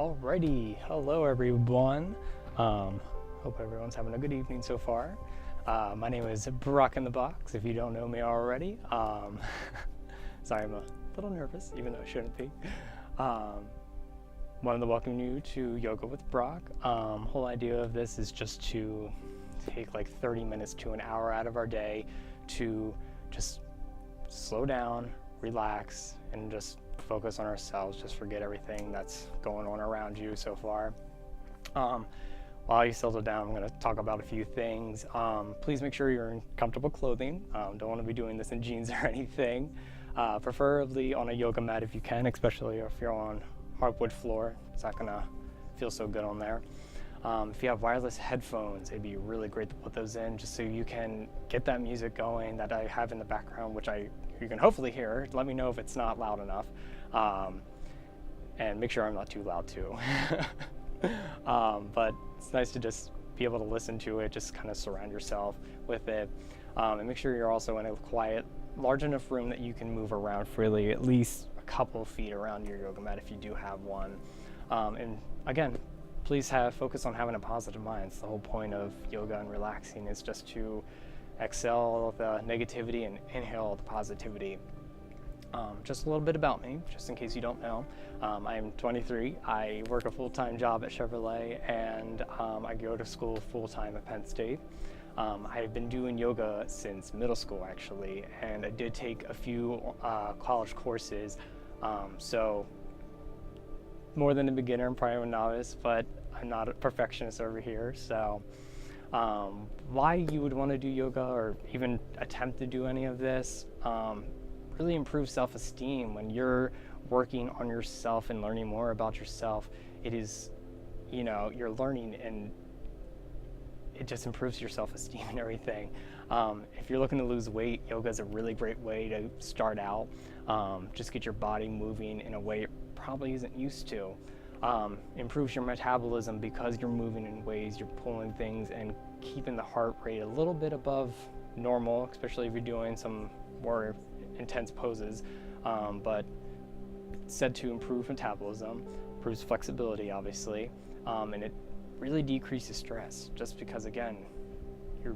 Alrighty, hello everyone. Hope everyone's having a good evening so far. My name is Brock in the Box, if you don't know me already. Sorry, I'm a little nervous, even though I shouldn't be. Wanted to welcome you to Yoga with Brock. Whole idea of this is just to take like 30 minutes to an hour out of our day to just slow down, relax, and just focus on ourselves, just forget everything that's going on around you so far. While you settle down, I'm going to talk about a few things. Please make sure you're in comfortable clothing. Don't want to be doing this in jeans or anything. Preferably on a yoga mat if you can, especially if you're on hardwood floor. It's not going to feel so good on there. If you have wireless headphones, it'd be really great to put those in just so you can get that music going that I have in the background, which you can hopefully hear. Let me know if it's not loud enough. And make sure I'm not too loud too. But it's nice to just be able to listen to it, just kind of surround yourself with it. And make sure you're also in a quiet, large enough room that you can move around freely, at least a couple of feet around your yoga mat if you do have one. And again, please focus on having a positive mind. It's the whole point of yoga and relaxing is just to exhale the negativity and inhale the positivity. Just a little bit about me, just in case you don't know. I'm 23. I work a full-time job at Chevrolet, and I go to school full-time at Penn State. I've been doing yoga since middle school, actually, and I did take a few college courses. So more than a beginner, I'm probably a novice, but I'm not a perfectionist over here. So why you would want to do yoga or even attempt to do any of this, really improve self-esteem. When you're working on yourself and learning more about yourself, it is, you're learning, and it just improves your self-esteem and everything. If you're looking to lose weight, yoga is a really great way to start out. Just get your body moving in a way it probably isn't used to. Improves your metabolism because you're moving in ways, you're pulling things and keeping the heart rate a little bit above normal, especially if you're doing some more intense poses. But it's said to improve metabolism, improves flexibility, obviously, and it really decreases stress, just because, again, you're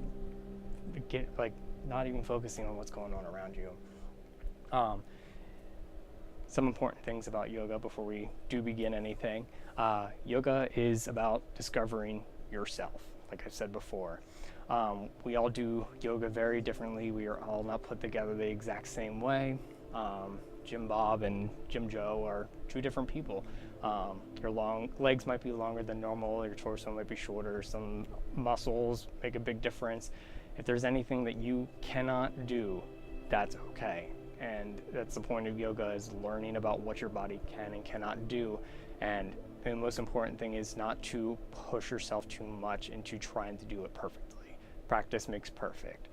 not even focusing on what's going on around you. Some important things about yoga before we do begin anything. Yoga is about discovering yourself, like I've said before. We all do yoga very differently. We are all not put together the exact same way. Jim Bob and Jim Joe are two different people. Your legs might be longer than normal, your torso might be shorter, some muscles make a big difference. If there's anything that you cannot do, that's okay. And that's the point of yoga, is learning about what your body can and cannot do. And the most important thing is not to push yourself too much into trying to do it perfectly. Practice makes perfect.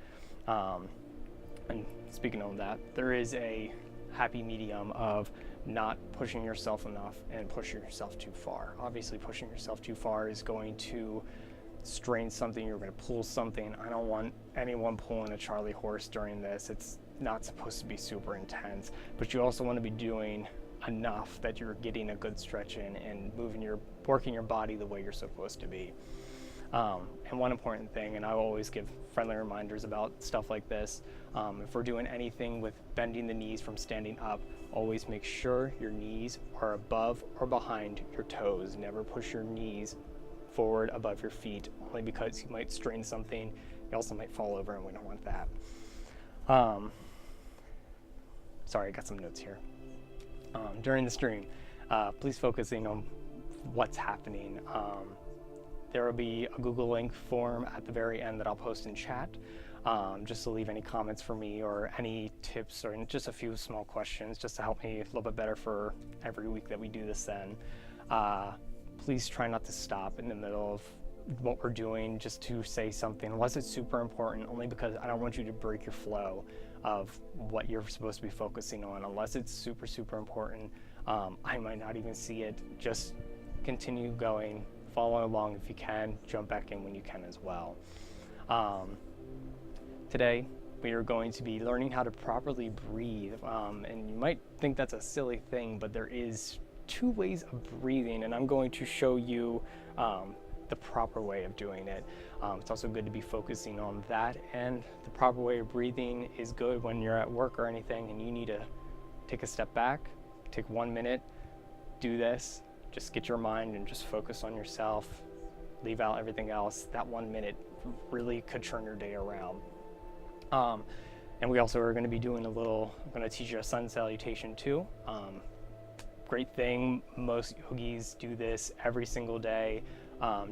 And speaking of that, there is a happy medium of not pushing yourself enough and pushing yourself too far. Obviously, pushing yourself too far is going to strain something, you're going to pull something. I don't want anyone pulling a Charlie horse during this. It's not supposed to be super intense, but you also want to be doing enough that you're getting a good stretch in and working your body the way you're supposed to be. And one important thing, and I always give friendly reminders about stuff like this, if we're doing anything with bending the knees from standing up, always make sure your knees are above or behind your toes. Never push your knees forward above your feet, only because you might strain something. You also might fall over, and we don't want that. Sorry, I got some notes here. During the stream, please focusing on what's happening. There will be a Google link form at the very end that I'll post in chat, just to leave any comments for me or any tips or just a few small questions just to help me a little bit better for every week that we do this then. Please try not to stop in the middle of what we're doing just to say something, unless it's super important, only because I don't want you to break your flow of what you're supposed to be focusing on. Unless it's super, super important, I might not even see it. Just continue going, follow along if you can, jump back in when you can as well. Today, we are going to be learning how to properly breathe, and you might think that's a silly thing, but there is 2 ways of breathing, and I'm going to show you the proper way of doing it. It's also good to be focusing on that, and the proper way of breathing is good when you're at work or anything and you need to take a step back, take 1 minute, do this, just get your mind and just focus on yourself, leave out everything else. That 1 minute really could turn your day around. And we also are going to be doing I'm going to teach you a sun salutation too. Great thing, most yogis do this every single day,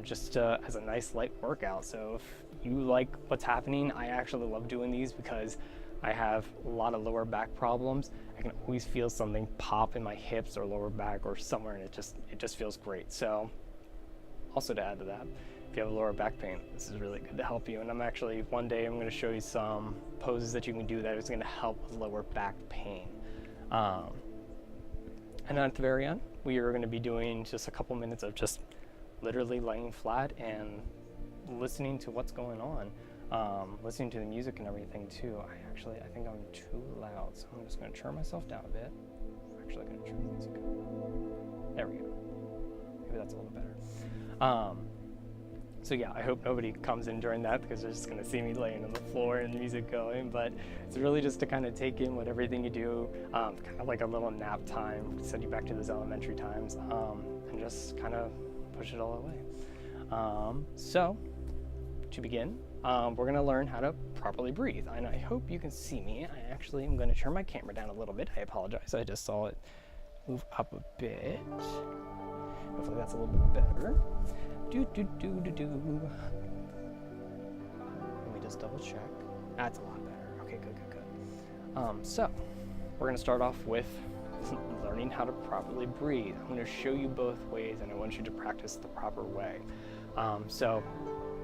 just as a nice light workout. So if you like what's happening, I actually love doing these because I have a lot of lower back problems. I can always feel something pop in my hips or lower back or somewhere, and it just feels great. So also to add to that, if you have lower back pain, this is really good to help you. And one day I'm going to show you some poses that you can do that is going to help with lower back pain. And then at the very end, we are going to be doing just a couple minutes of just literally laying flat and listening to what's going on, listening to the music and everything too. I think I'm too loud, so I'm just going to turn myself down a bit. I'm actually going to turn the music up. There we go. Maybe that's a little better. So yeah, I hope nobody comes in during that because they're just going to see me laying on the floor and the music going, but it's really just to kind of take in what everything you do, kind of like a little nap time, send you back to those elementary times, and just kind of push it all away. So to begin, we're going to learn how to properly breathe, and I hope you can see me. I actually am going to turn my camera down a little bit. I apologize, I just saw it move up a bit. Hopefully that's a little bit better. Let me just double check. That's a lot better. Okay, good. So we're going to start off with learning how to properly breathe. I'm going to show you both ways, and I want you to practice the proper way. So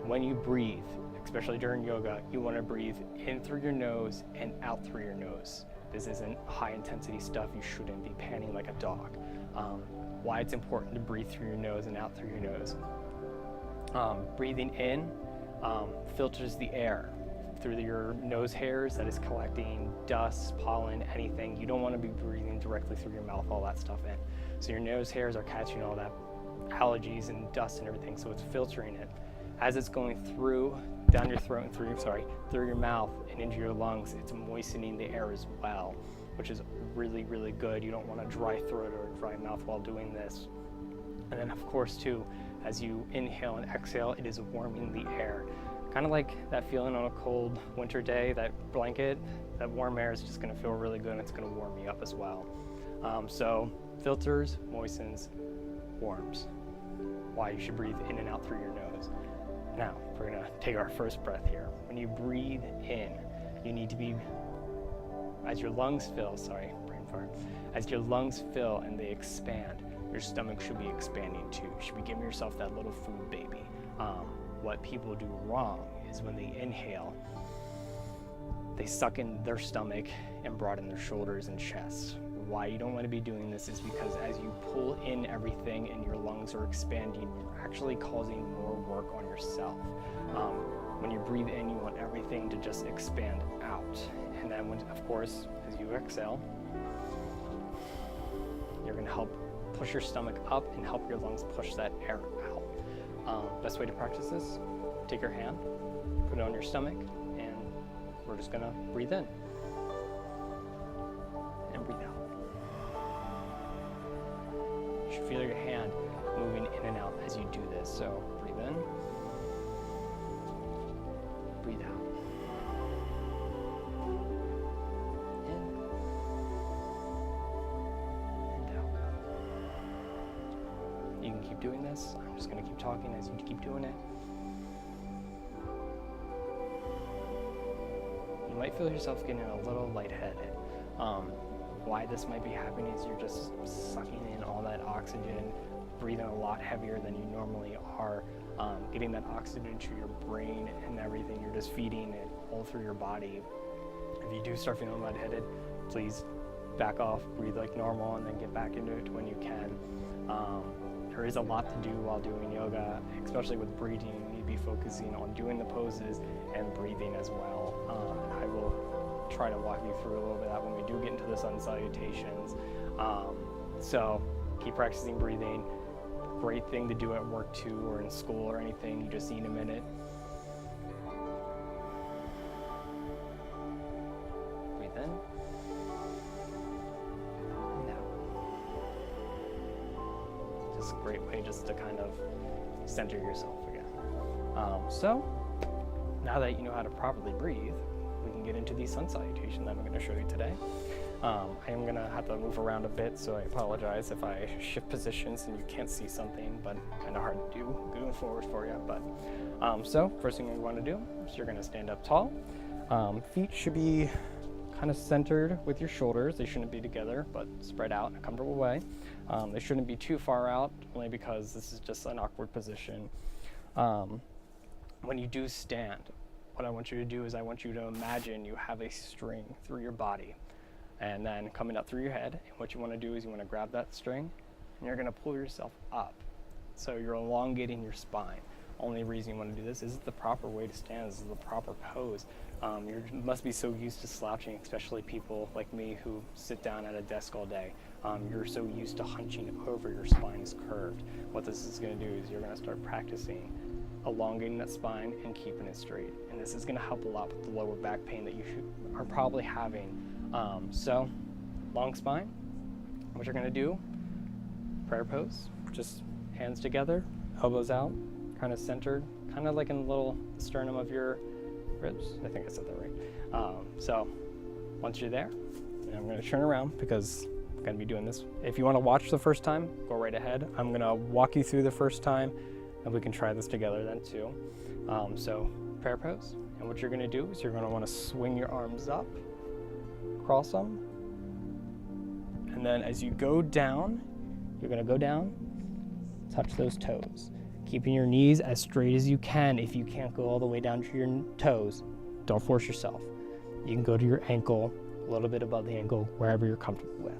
when you breathe, especially during yoga, you want to breathe in through your nose and out through your nose. This isn't high intensity stuff. You shouldn't be panting like a dog. Why it's important to breathe through your nose and out through your nose. Breathing in filters the air through your nose hairs that is collecting dust, pollen, anything. You don't want to be breathing directly through your mouth, all that stuff in. So your nose hairs are catching all that allergies and dust and everything, so it's filtering it. As it's going through, down your throat and through your mouth and into your lungs, it's moistening the air as well, which is really, really good. You don't want a dry throat or a dry mouth while doing this. And then of course too, as you inhale and exhale, it is warming the air. Kind of like that feeling on a cold winter day, that blanket, that warm air is just gonna feel really good and it's gonna warm you up as well. So filters, moistens, warms. Why you should breathe in and out through your nose. Now, we're gonna take our first breath here. When you breathe in, you need to be, as your lungs fill, as your lungs fill and they expand, your stomach should be expanding too. You should be giving yourself that little food baby. What people do wrong is when they inhale, they suck in their stomach and broaden their shoulders and chest. Why you don't want to be doing this is because as you pull in everything and your lungs are expanding, you're actually causing more work on yourself. When you breathe in, you want everything to just expand out. And then of course, as you exhale, you're gonna help push your stomach up and help your lungs push that air out. Best way to practice this, take your hand, put it on your stomach, and we're just gonna breathe in and breathe out. You should feel your hand moving in and out as you do this. So breathe in, breathe out. You can keep doing this. I'm just going to keep talking as you keep doing it. You might feel yourself getting a little lightheaded. Why this might be happening is you're just sucking in all that oxygen, breathing a lot heavier than you normally are, getting that oxygen to your brain and everything. You're just feeding it all through your body. If you do start feeling lightheaded, please back off, breathe like normal, and then get back into it when you can. There is a lot to do while doing yoga, especially with breathing. You need to be focusing on doing the poses and breathing as well. I will try to walk you through a little bit of that when we do get into the sun salutations. So keep practicing breathing. Great thing to do at work too, or in school or anything. You just need a minute. Breathe in. And out. Just a great way just to kind of center yourself again. So now that you know how to properly breathe, we can get into the sun salutation that I'm going to show you today. I am going to have to move around a bit, so I apologize if I shift positions and you can't see something, but kind of hard to do going forward for you. But so first thing you want to do is you're going to stand up tall. Feet should be kind of centered with your shoulders. They shouldn't be together, but spread out in a comfortable way. They shouldn't be too far out, only because this is just an awkward position. When you do stand, what I want you to do is I want you to imagine you have a string through your body and then coming up through your head. And what you want to do is you want to grab that string and you're going to pull yourself up. So you're elongating your spine. Only reason you want to do this is the proper way to stand. This is the proper pose. You must be so used to slouching, especially people like me who sit down at a desk all day. You're so used to hunching over, your spine is curved. What this is going to do is you're going to start practicing elongating that spine and keeping it straight. And this is going to help a lot with the lower back pain that you are probably having. So, long spine. What you're going to do, prayer pose, just hands together, elbows out, kind of centered, kind of like in the little sternum of your ribs. I think I said that right. So, once you're there, I'm going to turn around because I'm going to be doing this. If you want to watch the first time, go right ahead. I'm going to walk you through the first time, and we can try this together then too. So, prayer pose. And what you're going to do is you're going to want to swing your arms up, cross them, and then as you go down, you're going to go down, touch those toes. Keeping your knees as straight as you can. If you can't go all the way down to your toes, don't force yourself. You can go to your ankle, a little bit above the ankle, wherever you're comfortable with.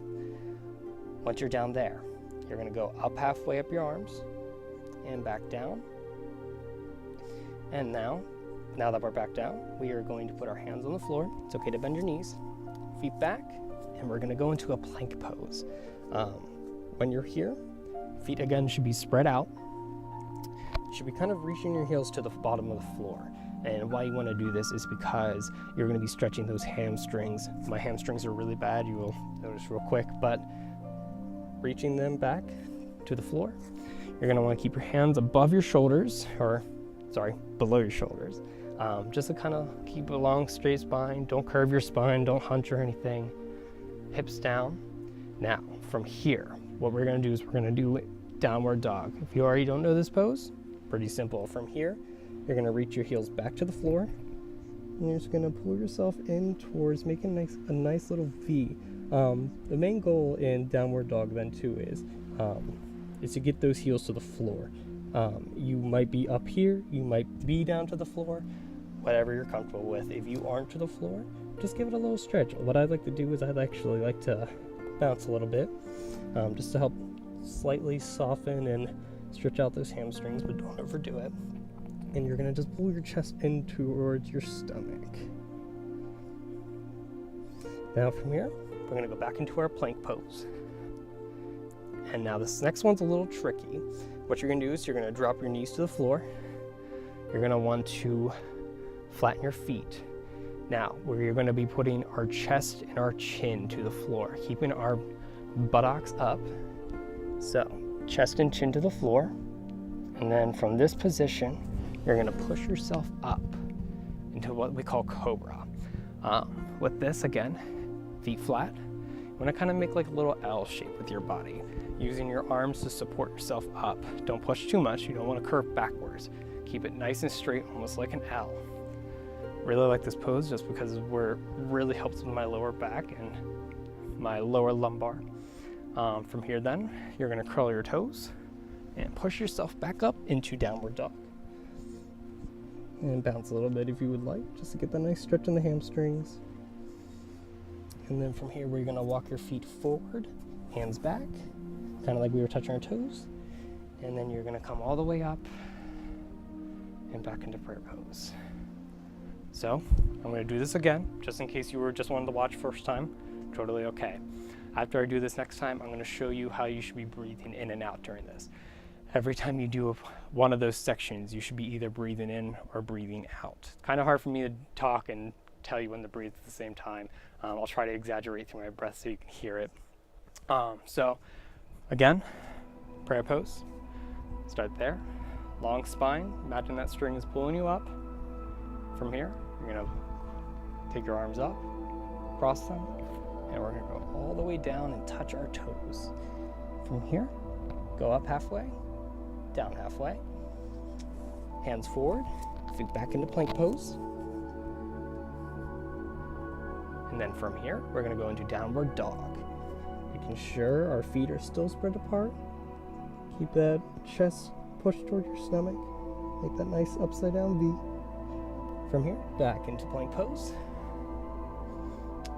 Once you're down there, you're going to go up halfway up your arms and back down. And now that we're back down, we are going to put our hands on the floor. It's okay to bend your knees, feet back, and we're going to go into a plank pose. When you're here, feet again should be spread out. You should be kind of reaching your heels to the bottom of the floor. And why you want to do this is because you're going to be stretching those hamstrings. My hamstrings are really bad, you will notice real quick, but reaching them back to the floor. You're going to want to keep your hands above your shoulders, below your shoulders. Just to kind of keep a long, straight spine. Don't curve your spine, don't hunch or anything. Hips down. Now, from here, what we're going to do is we're going to do downward dog. If you already don't know this pose, pretty simple. From here, you're going to reach your heels back to the floor, and you're just going to pull yourself in towards making a nice little V. The main goal in downward dog then too is to get those heels to the floor. You might be up here, you might be down to the floor, whatever you're comfortable with. If you aren't to the floor, just give it a little stretch. What I like to do is I'd actually like to bounce a little bit, just to help slightly soften and stretch out those hamstrings, but don't overdo it. And you're gonna just pull your chest in towards your stomach. Now from here, we're gonna go back into our plank pose. And now this next one's a little tricky. What you're gonna do is you're gonna drop your knees to the floor. You're gonna want to flatten your feet. Now, where you're gonna be putting our chest and our chin to the floor, keeping our buttocks up. So, chest and chin to the floor. And then from this position, you're gonna push yourself up into what we call cobra. With this, again, feet flat. You wanna kind of make like a little L shape with your body, using your arms to support yourself up. Don't push too much, you don't wanna curve backwards. Keep it nice and straight, almost like an L. Really like this pose just because it really helps with my lower back and my lower lumbar. From here then, you're gonna curl your toes and push yourself back up into downward dog. And bounce a little bit if you would like, just to get that nice stretch in the hamstrings. And then from here, we're gonna walk your feet forward, hands back, kind of like we were touching our toes. And then you're gonna come all the way up and back into prayer pose. So, I'm gonna do this again, just in case you were just wanting to watch first time, totally okay. After I do this next time, I'm going to show you how you should be breathing in and out during this. Every time you do one of those sections, you should be either breathing in or breathing out. It's kind of hard for me to talk and tell you when to breathe at the same time. I'll try to exaggerate through my breath so you can hear it. So again, prayer pose. Start there. Long spine. Imagine that string is pulling you up. From here, you're going to take your arms up, cross them, and we're going to go all the way down and touch our toes. From here, go up halfway, down halfway, hands forward, feet back into plank pose. And then from here, we're going to go into downward dog. Making sure our feet are still spread apart. Keep that chest pushed toward your stomach. Make that nice upside down V. From here, back into plank pose.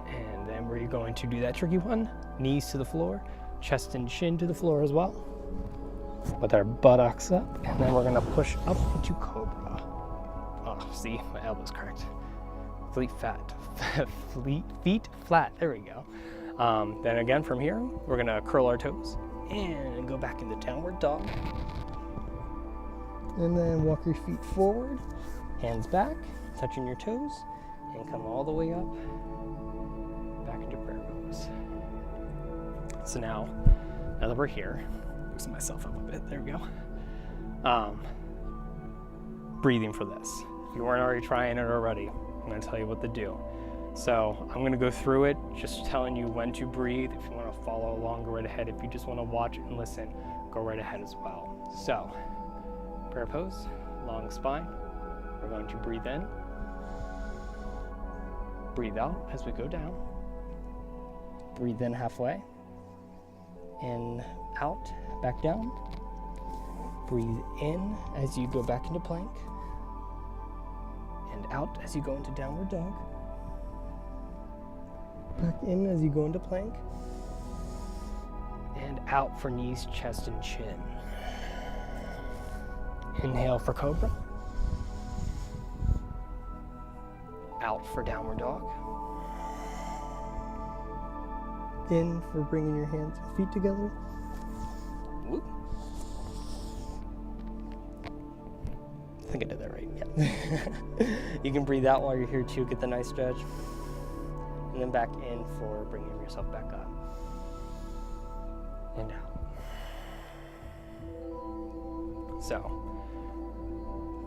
And then we're going to do that tricky one. Knees to the floor, chest and chin to the floor as well. With our buttocks up, and then we're gonna push up into cobra. Oh, see, my elbow's cracked. Feet flat, there we go. Then again from here, we're gonna curl our toes and go back into downward dog. And then walk your feet forward, hands back, touching your toes, and come all the way up, back into prayer pose. So now that we're here, loosen myself up a bit, there we go. Breathing for this. If you weren't already trying it already, I'm gonna tell you what to do. So I'm gonna go through it, just telling you when to breathe. If you wanna follow along, go right ahead. If you just wanna watch and listen, go right ahead as well. So, prayer pose, long spine. We're going to breathe in, breathe out as we go down. Breathe in halfway, in, out, back down. Breathe in as you go back into plank, and out as you go into downward dog. Back in as you go into plank, and out for knees, chest, and chin. Inhale for cobra. Out for downward dog. In for bringing your hands and feet together. Whoop. I think I did that right, yeah. You can breathe out while you're here too, get the nice stretch. And then back in for bringing yourself back up. And out. So,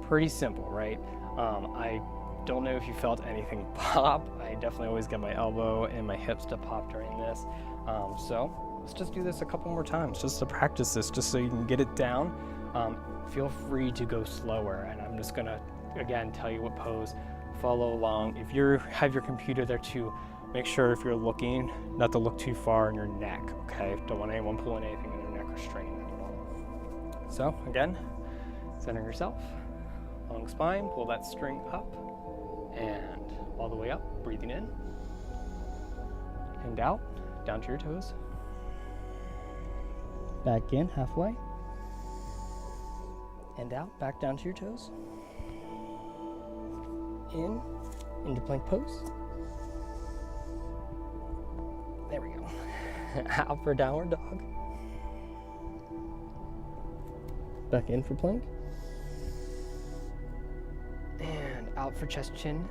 pretty simple, right? I don't know if you felt anything pop. I definitely always get my elbow and my hips to pop during this. So let's just do this a couple more times just to practice this, just so you can get it down. Feel free to go slower, and I'm just gonna, again, tell you what pose, follow along. If you have your computer there too, make sure if you're looking, not to look too far in your neck, okay? Don't want anyone pulling anything in their neck or straining it at all. So again, center yourself, long spine, pull that string up, and all the way up, breathing in, and out, down to your toes. Back in, halfway, and out, back down to your toes. In, into plank pose. There we go. Out for downward dog. Back in for plank. And out for chest chin.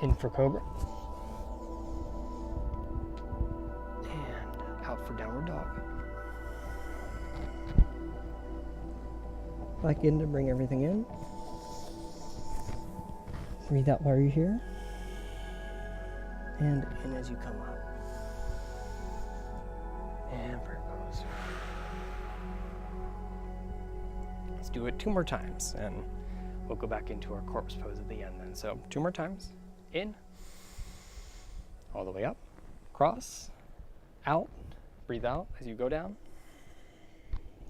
In for cobra. And out for downward dog. Back in to bring everything in. Breathe out while you're here. And in as you come up. And prayer pose. Let's do it 2 more times, and we'll go back into our corpse pose at the end then. So 2 more times. In. All the way up. Cross. Out. Breathe out as you go down.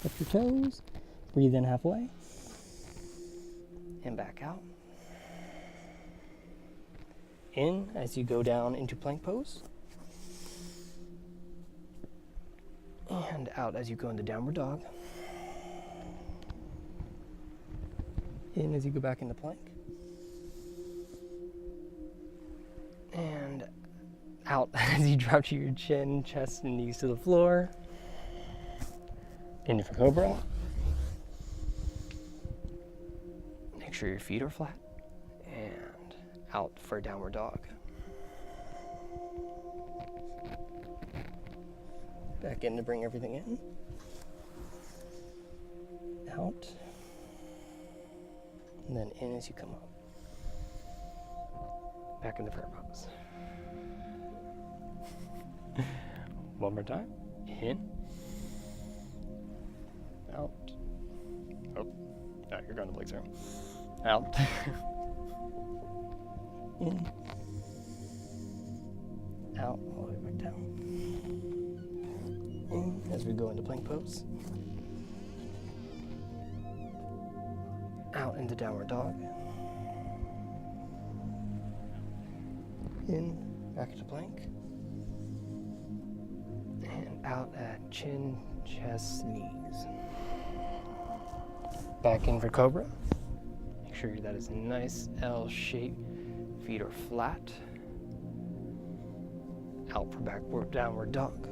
Touch your toes. Breathe in halfway. And back out. In as you go down into plank pose. And out as you go into downward dog. In as you go back into plank. And out as you drop to your chin, chest, and knees to the floor. In for cobra. Make sure your feet are flat. And out for downward dog. Back in to bring everything in. Out. And then in as you come up. Back in the prayer pose. One more time. In. Out. Oh. No, you're going to Blake's room. Out. In. Out. All the way back down. In as we go into plank pose. Out into downward dog. In, back into plank. And out at chin, chest, knees. Back in for cobra. Make sure that is a nice L shape. Feet are flat. Out for backward downward dog.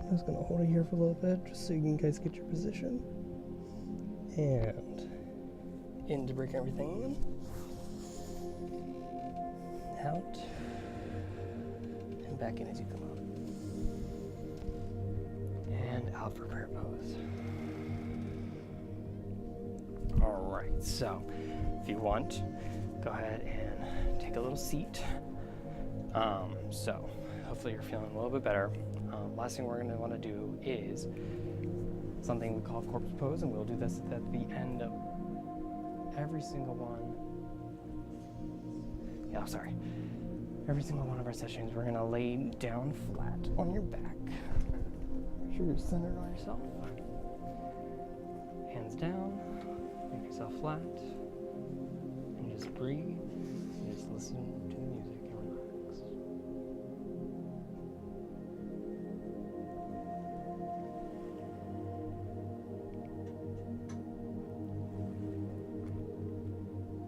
I'm just gonna hold it here for a little bit, just so you guys get your position. And in to break everything in. Out. And back in as you come up. And out for prayer pose. Alright, so if you want, go ahead and take a little seat. So hopefully you're feeling a little bit better. Last thing we're going to want to do is something we call corpse pose, and we'll do this at the end of every single one. Every single one of our sessions, we're going to lay down flat on your back. Make sure you're centered on yourself. Hands down, make yourself flat, and just breathe, and just listen to the music and relax.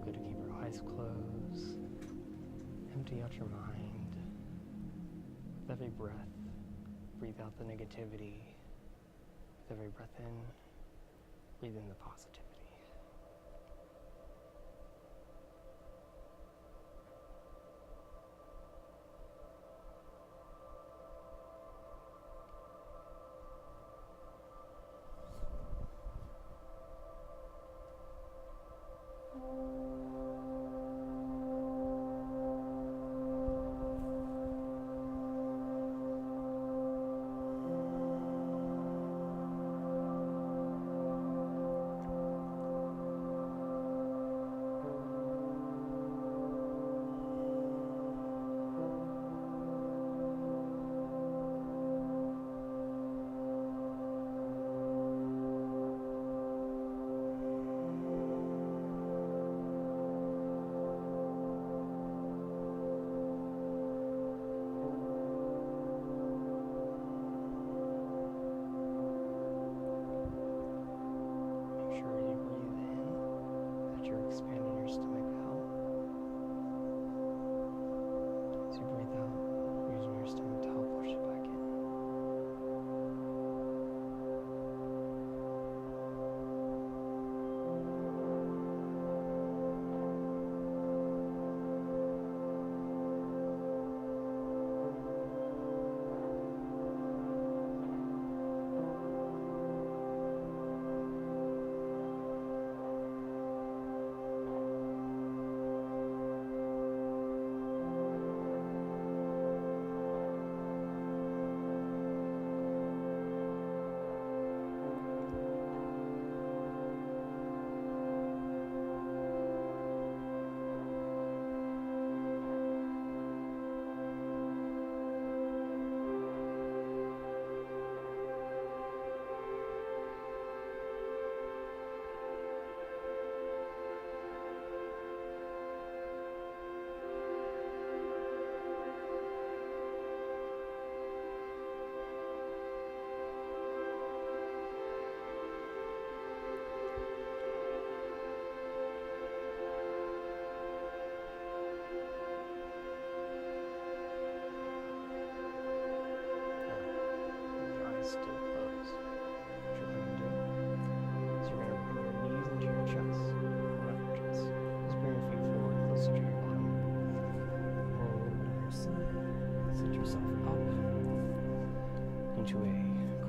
Good to keep your eyes closed. Empty out your mind. With every breath, breathe out the negativity. With every breath in, breathe in the positivity.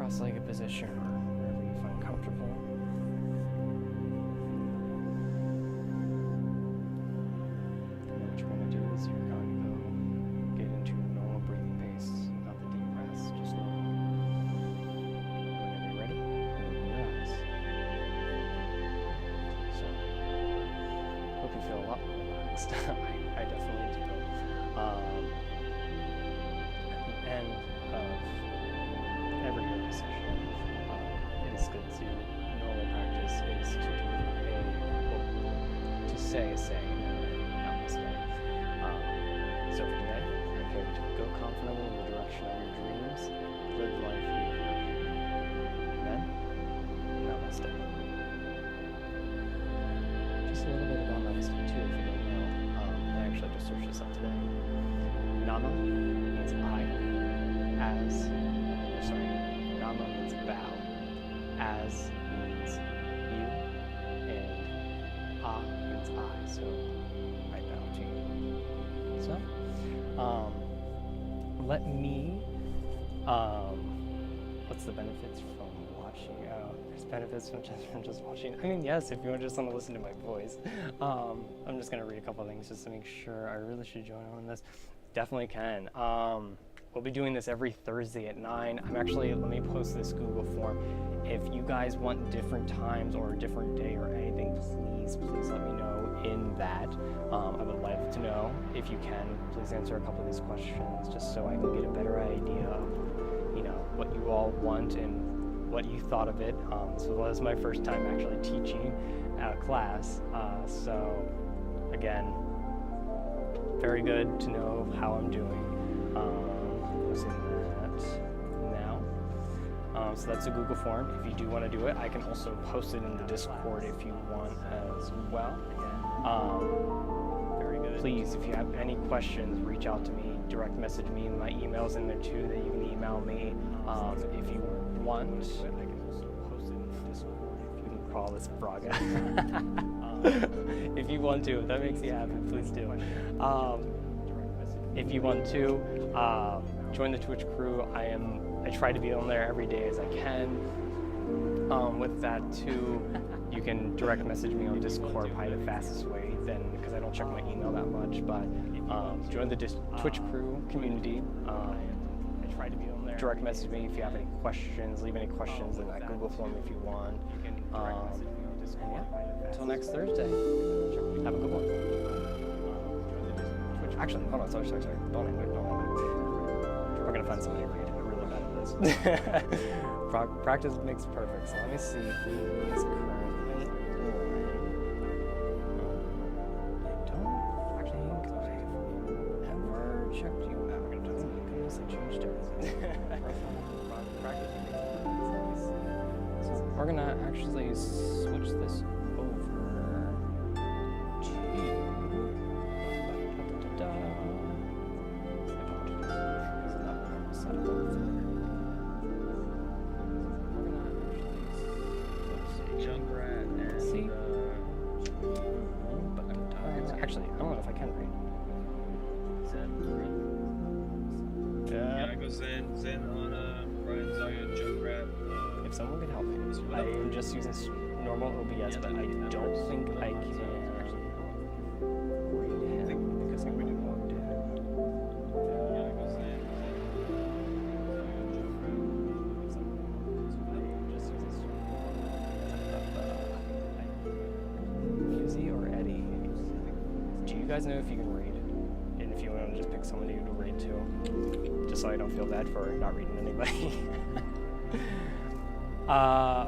cross-legged position, or wherever you find comfortable. And what you're going to do is you're going to get into your normal breathing pace, not the deep breaths, just normal. Whenever you're ready, open your eyes. So, hope you feel a lot more relaxed. I definitely do. At the end of every yoga session, it is good to, normal practice is to do to say, namaste. So for today, prepare to go confidently in the direction of your dreams, live life you imagine. Then, namaste. Just a little bit about namaste too, if you don't know. I actually just searched this up today. Nama means I, Nama means bow, as means you, and means I, so I bow to you. So, let me, what's the benefits from watching? There's benefits from just watching. I mean, yes, if you just want to listen to my voice. I'm just going to read a couple of things just to make sure I really should join on this. Definitely can. We'll be doing this every Thursday at 9. let me post this Google form. If you guys want different times or a different day or anything, please let me know in that. I would like to know, if you can, please answer a couple of these questions just so I can get a better idea of, what you all want and what you thought of it. This was my first time actually teaching a class, so again, very good to know how I'm doing. Posting that now. So that's a Google form. If you do want to do it, I can also post it in the Discord if you want as well. Very good. Please, if you have any questions, reach out to me. Direct message me. My email's in there too, that you can email me. If you want, I can also post it in the Discord. If you can call this Braga. If you want to, if that makes you happy, please do. If you want to, join the Twitch crew. I try to be on there every day as I can. With that too, you can direct message me on Discord, probably the fastest way then, because I don't check my email that much, but join the Twitch crew community. I try to be on there. Direct message me if you have any questions, leave any questions in that Google form if you want. And yeah, until next Thursday, have a good one. Actually, hold on, sorry. Don't end it. We're gonna find somebody to read. I'm really bad at this. Practice makes perfect. So let me see who is currently on. I don't think I've ever checked you out. Goodness, I changed everything. Practice makes perfect. So we're gonna actually switch this over to. Junkrat and actually, I don't know if I can read. Zen. Yeah, I go Zen on Brian Zaga, Junkrat. If someone can help me, I am just using normal OBS, but I don't think I can read him because I already logged in. Yeah, I go Zen. Fuzzy or Eddie? Do you guys know if you can read? And if you want to just pick somebody to read to, just so I don't feel bad for not reading anybody.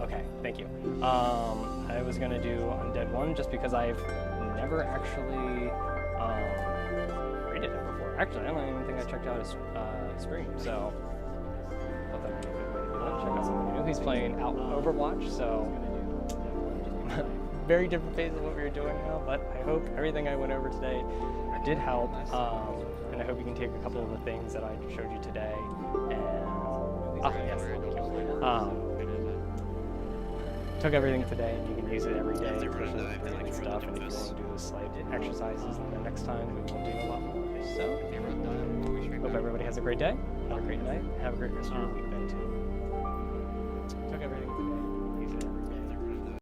Okay, thank you. I was gonna do Undead 1 just because I've never actually rated it before. Actually, I don't even think I checked out his stream, so I thought that would be a good way to do that. Check out somebody new. He's playing out Overwatch, so very different phase of what we were doing now, but I hope everything I went over today did help, and I hope you can take a couple of the things that I showed you today, and yes, thank you. Took everything today, and you can use it every day, especially with daily stuff, and if you want to do the slight exercises, then the next time we will do a lot more. So, hope everybody has a great day, have a great night, have a great rest of your weekend too.